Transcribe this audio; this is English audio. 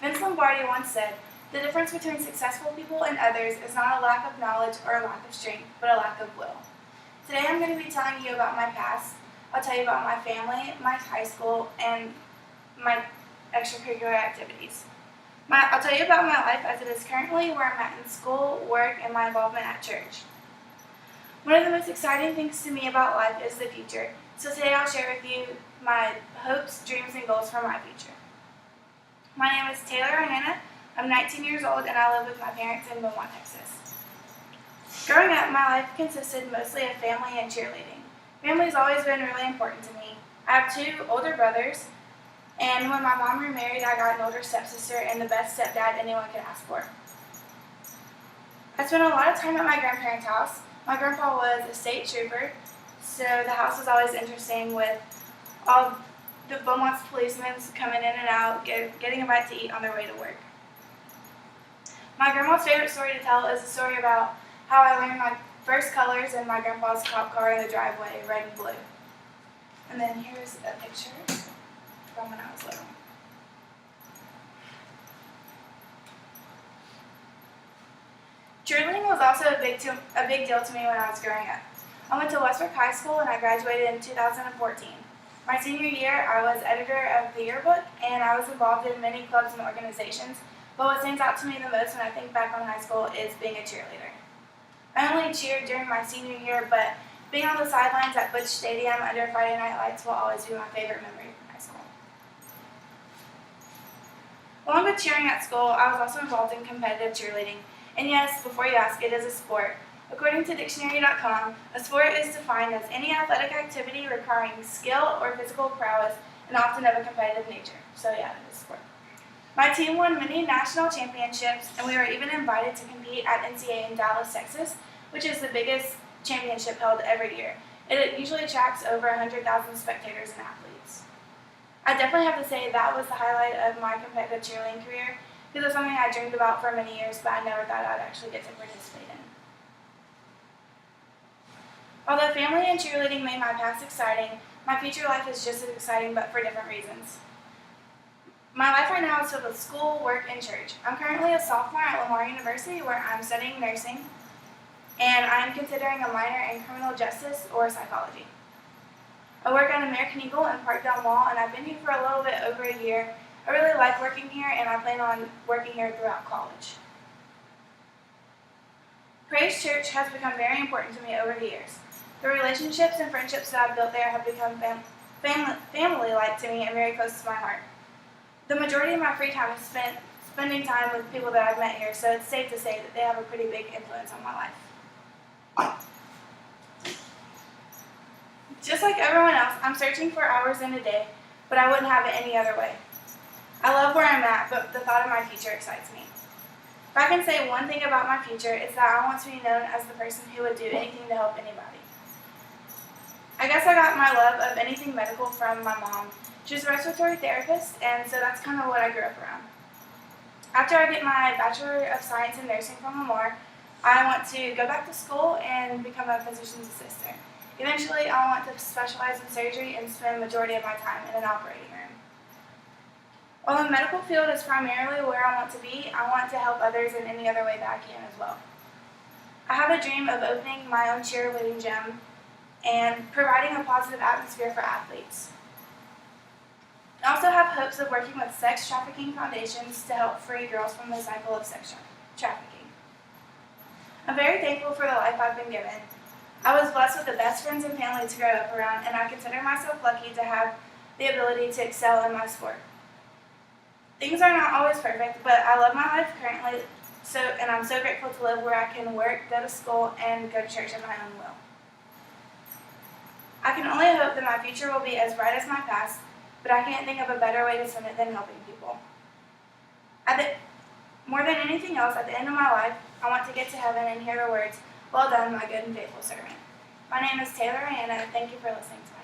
Vince Lombardi once said, "The difference between successful people and others is not a lack of knowledge or a lack of strength, but a lack of will." Today I'm going to be telling you about my past. I'll tell you about my family, my high school, and my extracurricular activities. I'll tell you about my life as it is currently, where I'm at in school, work, and my involvement at church. One of the most exciting things to me about life is the future, so today I'll share with you my hopes, dreams, and goals for my future. My name is Ienna. I'm 19 years old and I live with my parents in Beaumont, Texas. Growing up, my life consisted mostly of family and cheerleading. Family's always been really important to me. I have two older brothers, and when my mom remarried, I got an older stepsister and the best stepdad anyone could ask for. I spent a lot of time at my grandparents' house. My grandpa was a state trooper, so the house was always interesting with all the Beaumont's policemen coming in and out, getting a bite to eat on their way to work. My grandma's favorite story to tell is a story about how I learned my first colors in my grandpa's cop car in the driveway, red and blue. And then here's a picture from when I was little. Cheerleading was also a big deal to me when I was growing up. I went to Westbrook High School and I graduated in 2014. My senior year, I was editor of the yearbook and I was involved in many clubs and organizations, but what stands out to me the most when I think back on high school is being a cheerleader. I only cheered during my senior year, but being on the sidelines at Butch Stadium under Friday Night Lights will always be my favorite memory from high school. Along with cheering at school, I was also involved in competitive cheerleading. And yes, before you ask, it is a sport. According to dictionary.com, a sport is defined as any athletic activity requiring skill or physical prowess and often of a competitive nature. So yeah, it is a sport. My team won many national championships, and we were even invited to compete at NCAA in Dallas, Texas, which is the biggest championship held every year. It usually attracts over 100,000 spectators and athletes. I definitely have to say that was the highlight of my competitive cheerleading career, because it's something I dreamed about for many years, but I never thought I'd actually get to participate in. Although family and cheerleading made my past exciting, my future life is just as exciting, but for different reasons. My life right now is filled with school, work, and church. I'm currently a sophomore at Lamar University where I'm studying nursing, and I'm considering a minor in criminal justice or psychology. I work at American Eagle in Parkdale Mall, and I've been here for a little bit over a year. I really like working here, and I plan on working here throughout college. Praise Church has become very important to me over the years. The relationships and friendships that I've built there have become family-like to me and very close to my heart. The majority of my free time is spent spending time with people that I've met here, so it's safe to say that they have a pretty big influence on my life. Just like everyone else, I'm searching for hours in a day, but I wouldn't have it any other way. I love where I'm at, but the thought of my future excites me. If I can say one thing about my future, it's that I want to be known as the person who would do anything to help anybody. I guess I got my love of anything medical from my mom. She was a respiratory therapist, and so that's kind of what I grew up around. After I get my Bachelor of Science in Nursing from Lamar, I want to go back to school and become a physician's assistant. Eventually, I want to specialize in surgery and spend the majority of my time in an operating room. While the medical field is primarily where I want to be, I want to help others in any other way that I can as well. I have a dream of opening my own cheerleading gym and providing a positive atmosphere for athletes. I also have hopes of working with sex trafficking foundations to help free girls from the cycle of sex trafficking. I'm very thankful for the life I've been given. I was blessed with the best friends and family to grow up around, and I consider myself lucky to have the ability to excel in my sport. Things are not always perfect, but I love my life currently, and I'm so grateful to live where I can work, go to school, and go to church at my own will. I can only hope that my future will be as bright as my past, but I can't think of a better way to spend it than helping people. More than anything else, at the end of my life, I want to get to heaven and hear the words, "Well done, my good and faithful servant." My name is Ienna, and thank you for listening to me.